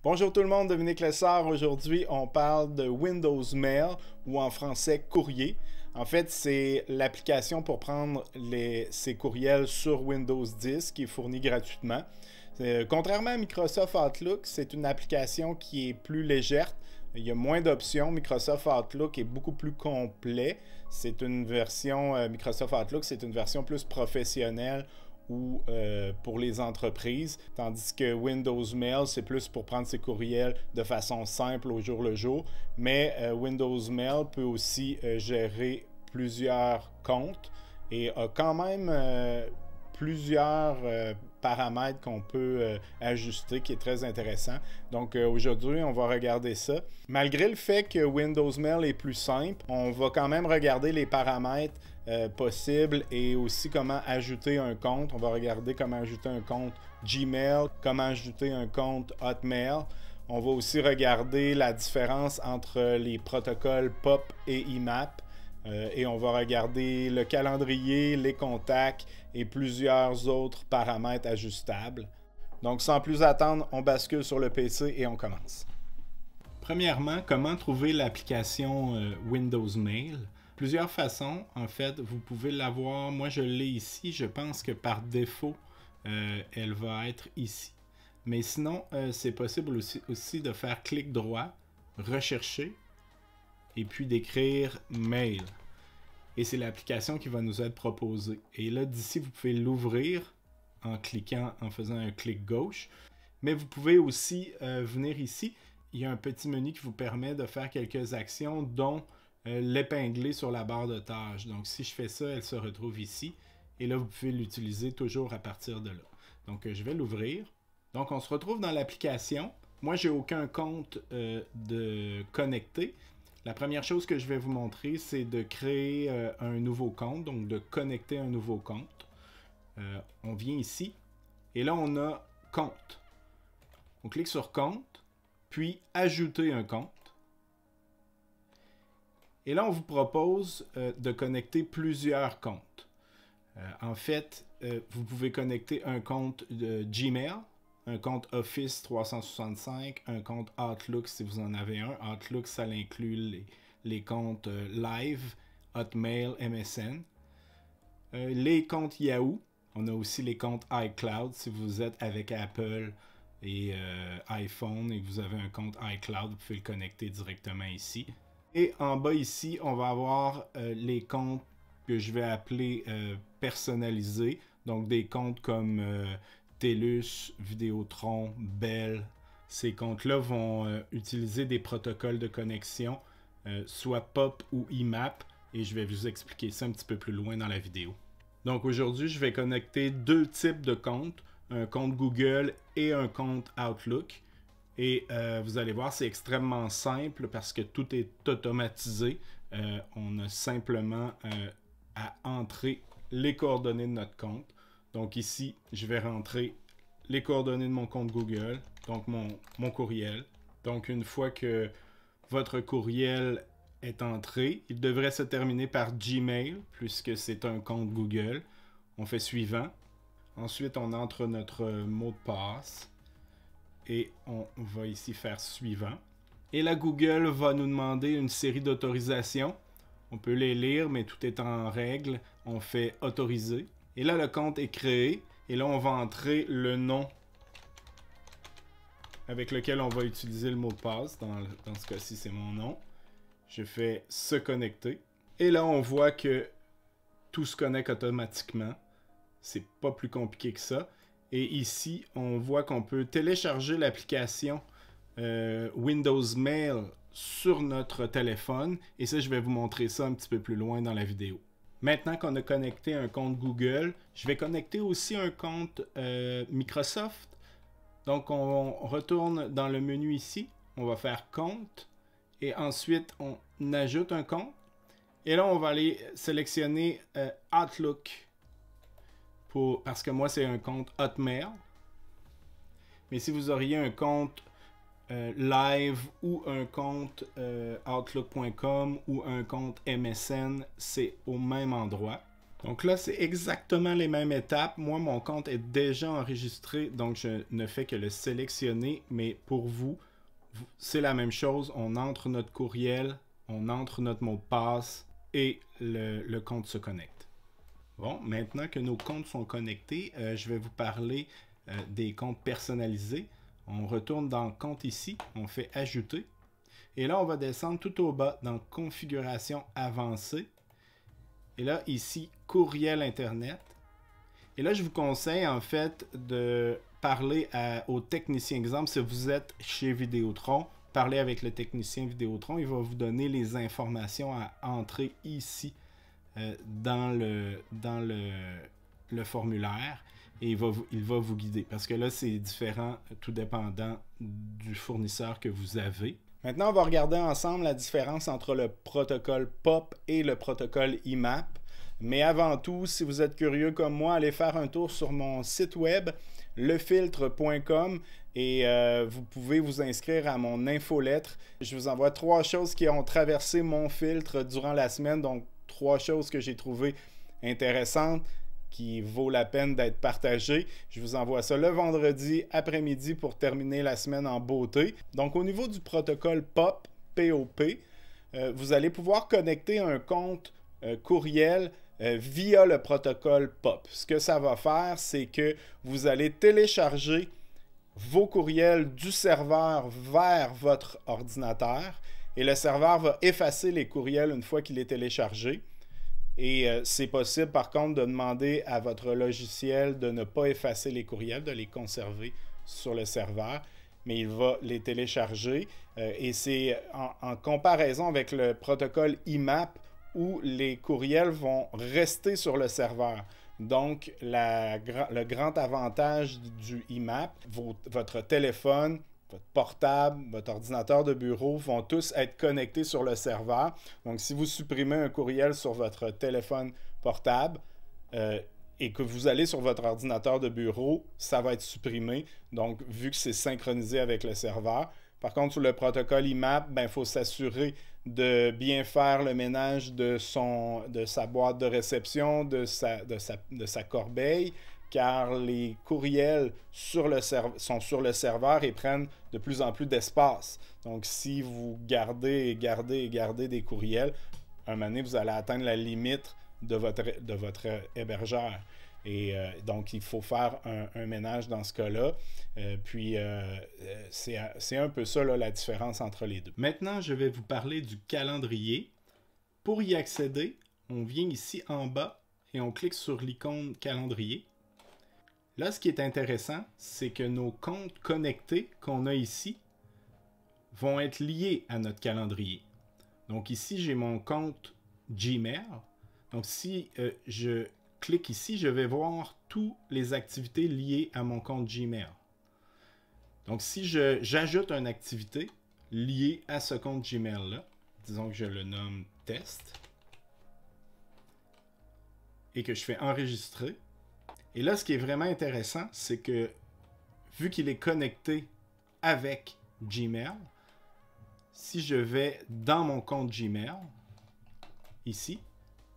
Bonjour tout le monde, Dominique Lessard. Aujourd'hui, on parle de Windows Mail ou en français courrier. En fait, c'est l'application pour prendre ces courriels sur Windows 10 qui est fournie gratuitement. Contrairement à Microsoft Outlook, c'est une application qui est plus légère. Il y a moins d'options. Microsoft Outlook est beaucoup plus complet. C'est une version, Microsoft Outlook, c'est une version plus professionnelle ou pour les entreprises, tandis que Windows Mail, c'est plus pour prendre ses courriels de façon simple au jour le jour, mais Windows Mail peut aussi gérer plusieurs comptes et a quand même plusieurs paramètres qu'on peut ajuster qui est très intéressant. Donc aujourd'hui, on va regarder ça. Malgré le fait que Windows Mail est plus simple, on va quand même regarder les paramètres possibles et aussi comment ajouter un compte. On va regarder comment ajouter un compte Gmail, comment ajouter un compte Hotmail. On va aussi regarder la différence entre les protocoles POP et IMAP. Et on va regarder le calendrier, les contacts et plusieurs autres paramètres ajustables. Donc sans plus attendre, on bascule sur le PC et on commence. Premièrement, comment trouver l'application Windows Mail? Plusieurs façons, en fait, vous pouvez l'avoir. Moi, je l'ai ici. Je pense que par défaut, elle va être ici. Mais sinon, c'est possible aussi de faire clic droit, rechercher, et puis d'écrire Mail. Et c'est l'application qui va nous être proposée. Et là, d'ici, vous pouvez l'ouvrir en cliquant, en faisant un clic gauche. Mais vous pouvez aussi venir ici. Il y a un petit menu qui vous permet de faire quelques actions, dont l'épingler sur la barre de tâches. Donc, si je fais ça, elle se retrouve ici. Et là, vous pouvez l'utiliser toujours à partir de là. Donc, je vais l'ouvrir. Donc, on se retrouve dans l'application. Moi, j'ai aucun compte de connecté. La première chose que je vais vous montrer, c'est de créer un nouveau compte, donc de connecter un nouveau compte. On vient ici, et là, on a compte. On clique sur compte, puis ajouter un compte. Et là, on vous propose de connecter plusieurs comptes. En fait, vous pouvez connecter un compte de Gmail, un compte Office 365, un compte Outlook si vous en avez un. Outlook, ça inclut les comptes Live, Hotmail, MSN. Les comptes Yahoo. On a aussi les comptes iCloud si vous êtes avec Apple et iPhone et que vous avez un compte iCloud, vous pouvez le connecter directement ici. Et en bas ici, on va avoir les comptes que je vais appeler personnalisés. Donc des comptes comme TELUS, Vidéotron, Bell. Ces comptes-là vont utiliser des protocoles de connexion, soit POP ou IMAP. Et je vais vous expliquer ça un petit peu plus loin dans la vidéo. Donc aujourd'hui, je vais connecter deux types de comptes. Un compte Google et un compte Outlook. Et vous allez voir, c'est extrêmement simple parce que tout est automatisé. On a simplement à entrer les coordonnées de notre compte. Donc ici, je vais rentrer les coordonnées de mon compte Google, donc mon courriel. Donc une fois que votre courriel est entré, il devrait se terminer par Gmail puisque c'est un compte Google. On fait suivant. Ensuite, on entre notre mot de passe. Et on va ici faire suivant. Et là, Google va nous demander une série d'autorisations. On peut les lire, mais tout est en règle. On fait autoriser. Et là, le compte est créé. Et là, on va entrer le nom avec lequel on va utiliser le mot de passe. Dans ce cas-ci, c'est mon nom. Je fais se connecter. Et là, on voit que tout se connecte automatiquement. C'est pas plus compliqué que ça. Et ici, on voit qu'on peut télécharger l'application Windows Mail sur notre téléphone. Et ça, je vais vous montrer ça un petit peu plus loin dans la vidéo. Maintenant qu'on a connecté un compte Google, je vais connecter aussi un compte Microsoft. Donc, on retourne dans le menu ici. On va faire compte. Et ensuite, on ajoute un compte. Et là, on va aller sélectionner Outlook. Parce que moi, c'est un compte Hotmail. Mais si vous auriez un compte Live ou un compte Outlook.com ou un compte MSN, c'est au même endroit. Donc là, c'est exactement les mêmes étapes. Moi, mon compte est déjà enregistré, donc je ne fais que le sélectionner. Mais pour vous, c'est la même chose. On entre notre courriel, on entre notre mot de passe et le compte se connecte. Bon, maintenant que nos comptes sont connectés, je vais vous parler des comptes personnalisés. On retourne dans Compte ici, on fait Ajouter. Et là, on va descendre tout au bas dans Configuration avancée. Et là, ici, Courriel Internet. Et là, je vous conseille en fait de parler au technicien. Exemple, si vous êtes chez Vidéotron, parlez avec le technicien Vidéotron. Il va vous donner les informations à entrer ici dans le formulaire. Et il va vous guider. Parce que là, c'est différent, tout dépendant du fournisseur que vous avez. Maintenant, on va regarder ensemble la différence entre le protocole POP et le protocole IMAP. Mais avant tout, si vous êtes curieux comme moi, allez faire un tour sur mon site web, lefiltre.com, et vous pouvez vous inscrire à mon infolettre. Je vous envoie 3 choses qui ont traversé mon filtre durant la semaine, donc 3 choses que j'ai trouvées intéressantes, qui vaut la peine d'être partagé. Je vous envoie ça le vendredi après-midi pour terminer la semaine en beauté. Donc, au niveau du protocole POP, P-O-P, vous allez pouvoir connecter un compte courriel via le protocole POP. Ce que ça va faire, c'est que vous allez télécharger vos courriels du serveur vers votre ordinateur et le serveur va effacer les courriels une fois qu'il est téléchargé. Et c'est possible, par contre, de demander à votre logiciel de ne pas effacer les courriels, de les conserver sur le serveur, mais il va les télécharger. Et c'est en comparaison avec le protocole IMAP où les courriels vont rester sur le serveur. Donc, le grand avantage du IMAP, votre téléphone, votre portable, votre ordinateur de bureau vont tous être connectés sur le serveur. Donc, si vous supprimez un courriel sur votre téléphone portable et que vous allez sur votre ordinateur de bureau, ça va être supprimé. Donc, vu que c'est synchronisé avec le serveur. Par contre, sur le protocole IMAP, il faut s'assurer de bien faire le ménage de sa boîte de réception, de sa corbeille, car les courriels sont sur le serveur et prennent de plus en plus d'espace. Donc, si vous gardez des courriels, à un moment donné, vous allez atteindre la limite de votre hébergeur. Et donc, il faut faire un ménage dans ce cas-là. C'est un peu ça là, la différence entre les deux. Maintenant, je vais vous parler du calendrier. Pour y accéder, on vient ici en bas et on clique sur l'icône calendrier. Là, ce qui est intéressant, c'est que nos comptes connectés qu'on a ici vont être liés à notre calendrier. Donc ici, j'ai mon compte Gmail. Donc si je clique ici, je vais voir toutes les activités liées à mon compte Gmail. Donc si j'ajoute une activité liée à ce compte Gmail-là, disons que je le nomme test, et que je fais enregistrer, et là, ce qui est vraiment intéressant, c'est que vu qu'il est connecté avec Gmail, si je vais dans mon compte Gmail, ici,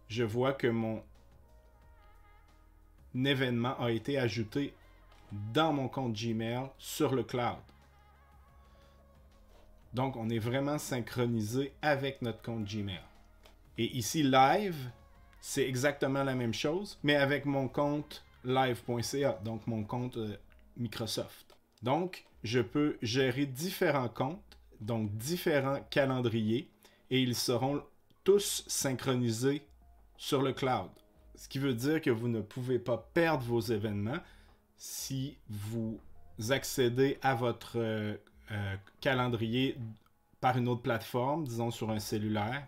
je vois que mon événement a été ajouté dans mon compte Gmail sur le cloud. Donc, on est vraiment synchronisé avec notre compte Gmail. Et ici, Live, c'est exactement la même chose, mais avec mon compte live.ca, donc mon compte Microsoft. Donc, je peux gérer différents comptes, donc différents calendriers, et ils seront tous synchronisés sur le cloud. Ce qui veut dire que vous ne pouvez pas perdre vos événements si vous accédez à votre calendrier par une autre plateforme, disons sur un cellulaire,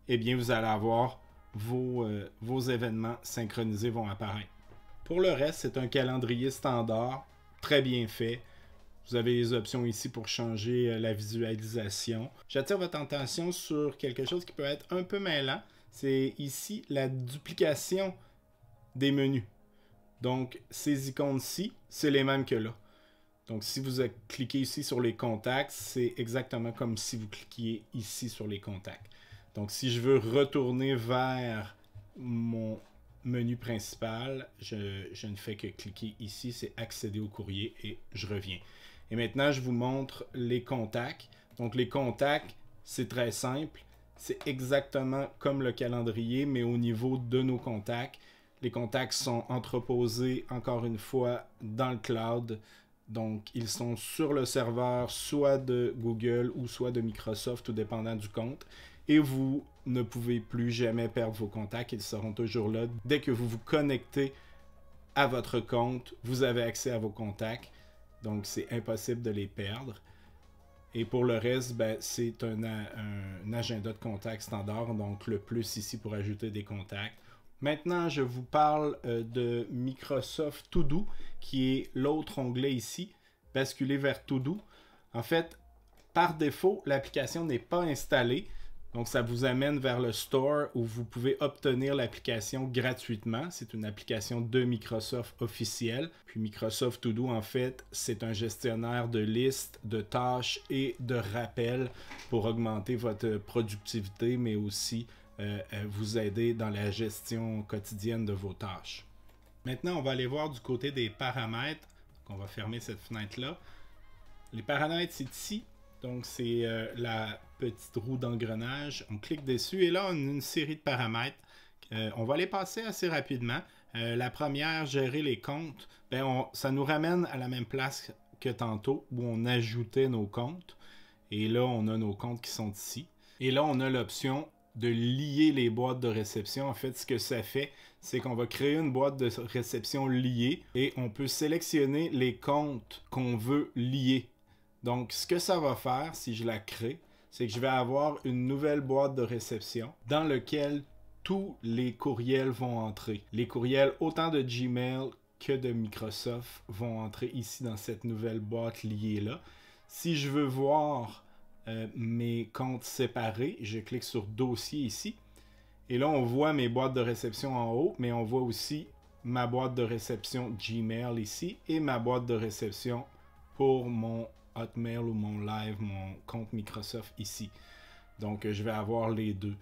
eh bien vous allez avoir vos événements synchronisés vont apparaître. Pour le reste, c'est un calendrier standard, très bien fait. Vous avez les options ici pour changer la visualisation. J'attire votre attention sur quelque chose qui peut être un peu mêlant. C'est ici la duplication des menus. Donc, ces icônes-ci, c'est les mêmes que là. Donc, si vous cliquez ici sur les contacts, c'est exactement comme si vous cliquiez ici sur les contacts. Donc, si je veux retourner vers mon menu principal, je ne fais que cliquer ici, c'est accéder au courrier et je reviens. Et maintenant, je vous montre les contacts. Donc, les contacts, c'est très simple. C'est exactement comme le calendrier, mais au niveau de nos contacts. Les contacts sont entreposés, encore une fois, dans le cloud. Donc, ils sont sur le serveur, soit de Google ou soit de Microsoft, tout dépendant du compte. Et vous ne pouvez plus jamais perdre vos contacts. Ils seront toujours là. Dès que vous vous connectez à votre compte, vous avez accès à vos contacts. Donc, c'est impossible de les perdre. Et pour le reste, ben, c'est un agenda de contacts standard. Donc, le plus ici pour ajouter des contacts. Maintenant, je vous parle de Microsoft To Do, qui est l'autre onglet ici, basculer vers To Do. En fait, par défaut, l'application n'est pas installée. Donc, ça vous amène vers le store où vous pouvez obtenir l'application gratuitement. C'est une application de Microsoft officielle. Puis Microsoft To Do, en fait, c'est un gestionnaire de listes, de tâches et de rappels pour augmenter votre productivité, mais aussi vous aider dans la gestion quotidienne de vos tâches. Maintenant, on va aller voir du côté des paramètres. Donc, on va fermer cette fenêtre-là. Les paramètres, c'est ici. Donc, c'est la petite roue d'engrenage. On clique dessus et là, on a une série de paramètres. On va les passer assez rapidement. La première, gérer les comptes. Ben, ça nous ramène à la même place que tantôt où on ajoutait nos comptes. Et là, on a nos comptes qui sont ici. Et là, on a l'option de lier les boîtes de réception. En fait, ce que ça fait, c'est qu'on va créer une boîte de réception liée et on peut sélectionner les comptes qu'on veut lier. Donc, ce que ça va faire, si je la crée, c'est que je vais avoir une nouvelle boîte de réception dans laquelle tous les courriels vont entrer. Les courriels autant de Gmail que de Microsoft vont entrer ici dans cette nouvelle boîte liée-là. Si je veux voir mes comptes séparés, je clique sur Dossier ici. Et là, on voit mes boîtes de réception en haut, mais on voit aussi ma boîte de réception Gmail ici et ma boîte de réception pour mon Hotmail ou mon Live, mon compte Microsoft ici. Donc, je vais avoir les deux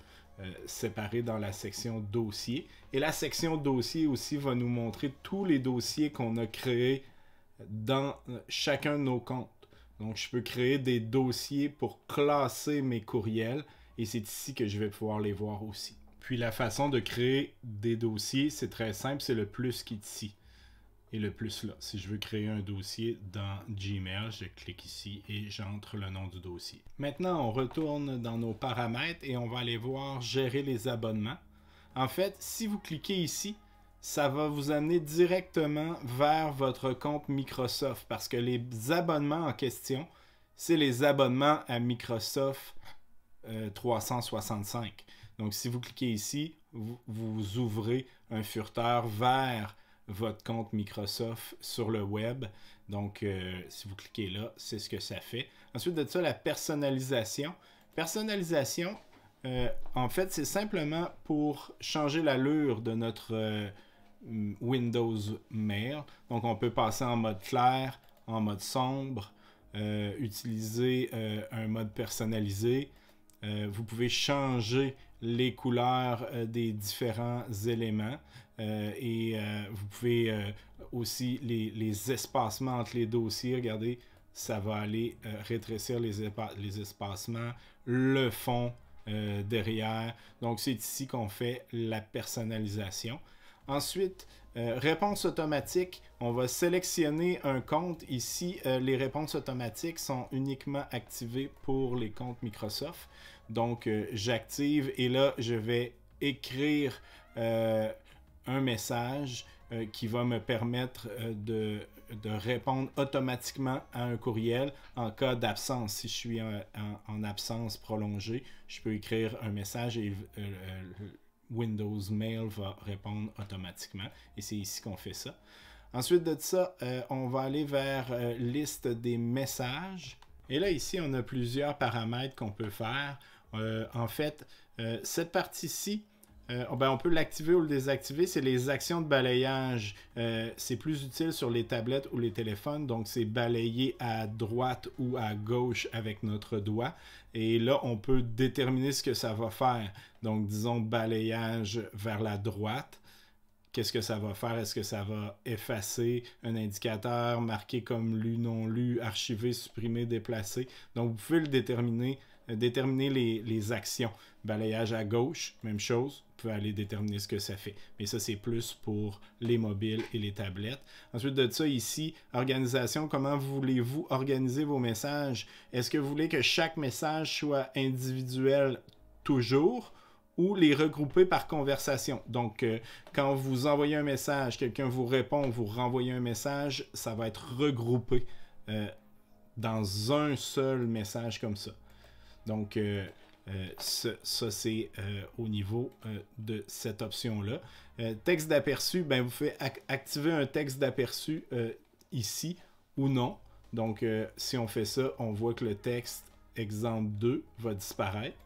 séparés dans la section Dossier. Et la section Dossier aussi va nous montrer tous les dossiers qu'on a créés dans chacun de nos comptes. Donc, je peux créer des dossiers pour classer mes courriels et c'est ici que je vais pouvoir les voir aussi. Puis, la façon de créer des dossiers, c'est très simple, c'est le plus qui est ici et le plus là. Si je veux créer un dossier dans Gmail, je clique ici et j'entre le nom du dossier. Maintenant, on retourne dans nos paramètres et on va aller voir gérer les abonnements. En fait, si vous cliquez ici, ça va vous amener directement vers votre compte Microsoft parce que les abonnements en question, c'est les abonnements à Microsoft 365. Donc, si vous cliquez ici, vous ouvrez un furteur vers votre compte Microsoft sur le web. Donc, si vous cliquez là, c'est ce que ça fait. Ensuite de ça, la personnalisation. Personnalisation, en fait, c'est simplement pour changer l'allure de notre Windows Mail. Donc, on peut passer en mode clair, en mode sombre, utiliser un mode personnalisé. Vous pouvez changer les couleurs des différents éléments et vous pouvez aussi les espacements entre les dossiers. Regardez, ça va aller rétrécir les espacements, le fond derrière. Donc, c'est ici qu'on fait la personnalisation. Ensuite, réponse automatique, on va sélectionner un compte. Ici, les réponses automatiques sont uniquement activées pour les comptes Microsoft. Donc, j'active et là, je vais écrire un message qui va me permettre de répondre automatiquement à un courriel en cas d'absence. Si je suis en absence prolongée, je peux écrire un message et Windows Mail va répondre automatiquement. Et c'est ici qu'on fait ça. Ensuite de ça, on va aller vers liste des messages. Et là, ici, on a plusieurs paramètres qu'on peut faire. En fait, cette partie-ci, on peut l'activer ou le désactiver. C'est les actions de balayage. C'est plus utile sur les tablettes ou les téléphones. Donc, c'est balayer à droite ou à gauche avec notre doigt. Et là, on peut déterminer ce que ça va faire. Donc, disons balayage vers la droite. qu'est-ce que ça va faire? Est-ce que ça va effacer un indicateur marqué comme lu, non lu, archivé, supprimé, déplacé? Donc, vous pouvez le déterminer les actions. Balayage à gauche, même chose. Vous pouvez aller déterminer ce que ça fait. Mais ça, c'est plus pour les mobiles et les tablettes. Ensuite de ça, ici, organisation. Comment voulez-vous organiser vos messages? Est-ce que vous voulez que chaque message soit individuel toujours ou les regrouper par conversation? Donc, quand vous envoyez un message, quelqu'un vous répond, vous renvoyez un message, ça va être regroupé dans un seul message comme ça. Donc, ça c'est au niveau de cette option-là. Texte d'aperçu, ben, vous faites activer un texte d'aperçu ici ou non. Donc, si on fait ça, on voit que le texte exemple 2 va disparaître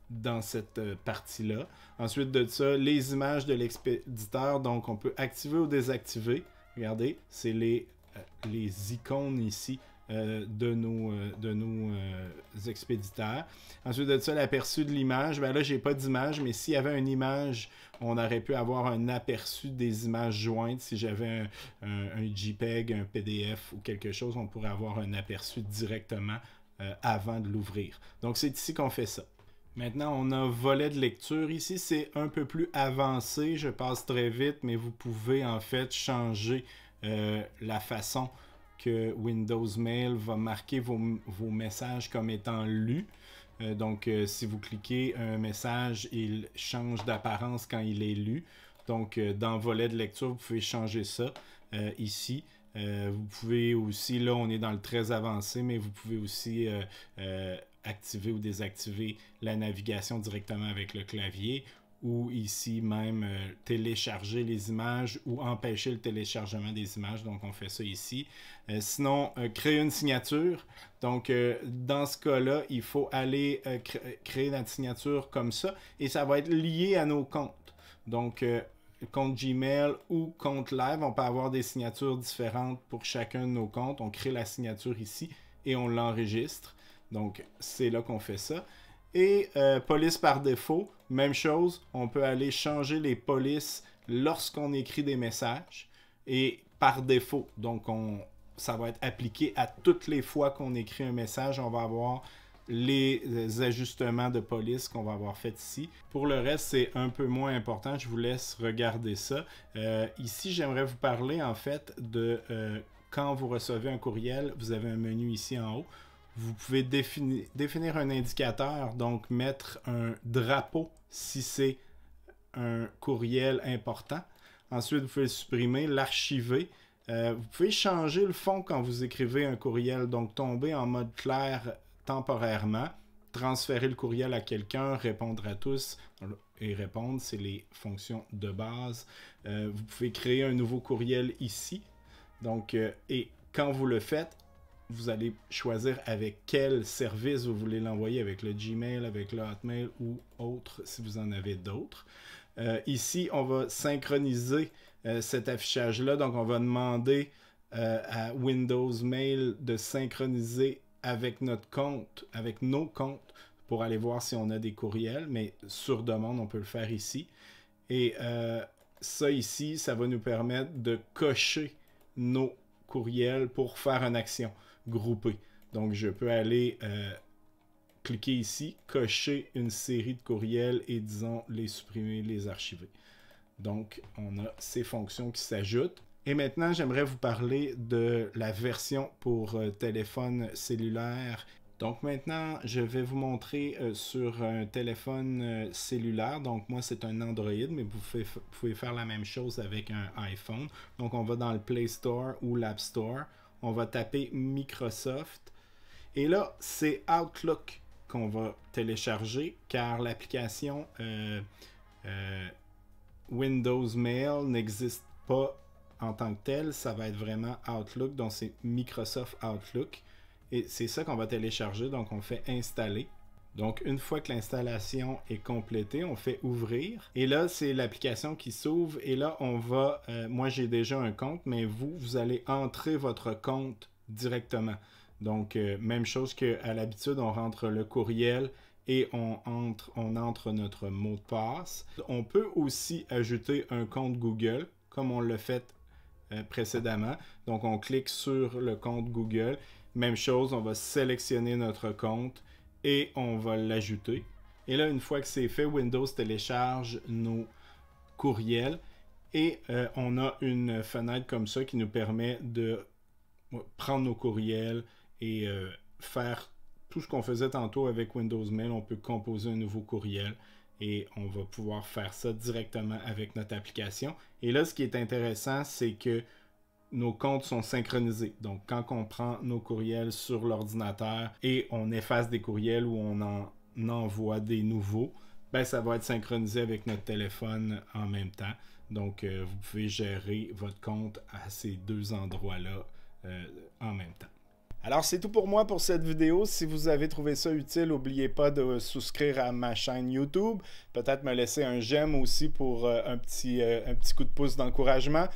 dans cette partie-là. Ensuite de ça, les images de l'expéditeur. Donc, on peut activer ou désactiver. Regardez, c'est les icônes ici de nos expéditeurs. Ensuite de ça, l'aperçu de l'image. Ben là, j'ai pas d'image, mais s'il y avait une image, on aurait pu avoir un aperçu des images jointes. Si j'avais un JPEG, un PDF ou quelque chose, on pourrait avoir un aperçu directement avant de l'ouvrir. Donc, c'est ici qu'on fait ça. Maintenant, on a volet de lecture. Ici, c'est un peu plus avancé. Je passe très vite, mais vous pouvez en fait changer la façon que Windows Mail va marquer vos messages comme étant lus. Donc, si vous cliquez un message, il change d'apparence quand il est lu. Donc, dans volet de lecture, vous pouvez changer ça ici. Vous pouvez aussi, là, on est dans le très avancé, mais vous pouvez aussi activer ou désactiver la navigation directement avec le clavier, ou ici même télécharger les images ou empêcher le téléchargement des images. Donc, on fait ça ici. Sinon, créer une signature. Donc, dans ce cas-là, il faut aller créer notre signature comme ça et ça va être lié à nos comptes. Donc, compte Gmail ou compte Live, on peut avoir des signatures différentes pour chacun de nos comptes. On crée la signature ici et on l'enregistre. Donc, c'est là qu'on fait ça. Et police par défaut, même chose, on peut aller changer les polices lorsqu'on écrit des messages et par défaut. Donc, ça va être appliqué à toutes les fois qu'on écrit un message. On va avoir les ajustements de police qu'on va avoir fait ici. Pour le reste, c'est un peu moins important. Je vous laisse regarder ça. Ici, j'aimerais vous parler en fait de quand vous recevez un courriel, vous avez un menu ici en haut. Vous pouvez définir un indicateur, donc mettre un drapeau si c'est un courriel important. Ensuite, vous pouvez le supprimer, l'archiver. Vous pouvez changer le fond quand vous écrivez un courriel, donc tomber en mode clair temporairement, transférer le courriel à quelqu'un, répondre à tous et répondre, c'est les fonctions de base. Vous pouvez créer un nouveau courriel ici. Donc, et quand vous le faites, vous allez choisir avec quel service vous voulez l'envoyer, avec le Gmail, avec le Hotmail ou autre, si vous en avez d'autres. Ici, on va synchroniser cet affichage-là. Donc, on va demander à Windows Mail de synchroniser avec notre compte, avec nos comptes, pour aller voir si on a des courriels. Mais sur demande, on peut le faire ici. Et ça ici, ça va nous permettre de cocher nos courriels pour faire une action groupée. Donc, je peux aller cliquer ici, cocher une série de courriels et, disons, les supprimer, les archiver. Donc, on a ces fonctions qui s'ajoutent. Et maintenant, j'aimerais vous parler de la version pour téléphone cellulaire. Donc maintenant, je vais vous montrer sur un téléphone cellulaire. Donc moi, c'est un Android, mais vous pouvez faire la même chose avec un iPhone. Donc on va dans le Play Store ou l'App Store. On va taper Microsoft. Et là, c'est Outlook qu'on va télécharger, car l'application Windows Mail n'existe pas en tant que telle. Ça va être vraiment Outlook, donc c'est Microsoft Outlook. Et c'est ça qu'on va télécharger, donc on fait installer. Donc une fois que l'installation est complétée, on fait ouvrir. Et là, c'est l'application qui s'ouvre. Et là, on va, moi j'ai déjà un compte, mais vous allez entrer votre compte directement. Donc même chose qu'à l'habitude, on rentre le courriel et on entre notre mot de passe. On peut aussi ajouter un compte Google, comme on l'a fait précédemment. Donc, on clique sur le compte Google. Même chose, on va sélectionner notre compte et on va l'ajouter. Et là, une fois que c'est fait, Windows télécharge nos courriels et on a une fenêtre comme ça qui nous permet de prendre nos courriels et faire tout ce qu'on faisait tantôt avec Windows Mail. On peut composer un nouveau courriel et on va pouvoir faire ça directement avec notre application. Et là, ce qui est intéressant, c'est que nos comptes sont synchronisés. Donc, quand on prend nos courriels sur l'ordinateur et on efface des courriels ou on en envoie des nouveaux, ben, ça va être synchronisé avec notre téléphone en même temps. Donc, vous pouvez gérer votre compte à ces deux endroits-là en même temps. Alors, c'est tout pour moi pour cette vidéo. Si vous avez trouvé ça utile, n'oubliez pas de souscrire à ma chaîne YouTube. Peut-être me laisser un j'aime aussi pour un petit coup de pouce d'encouragement.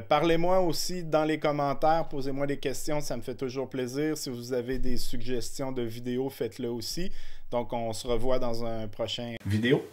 Parlez-moi aussi dans les commentaires, posez-moi des questions, ça me fait toujours plaisir. Si vous avez des suggestions de vidéos, faites-le aussi. Donc, on se revoit dans un prochain vidéo.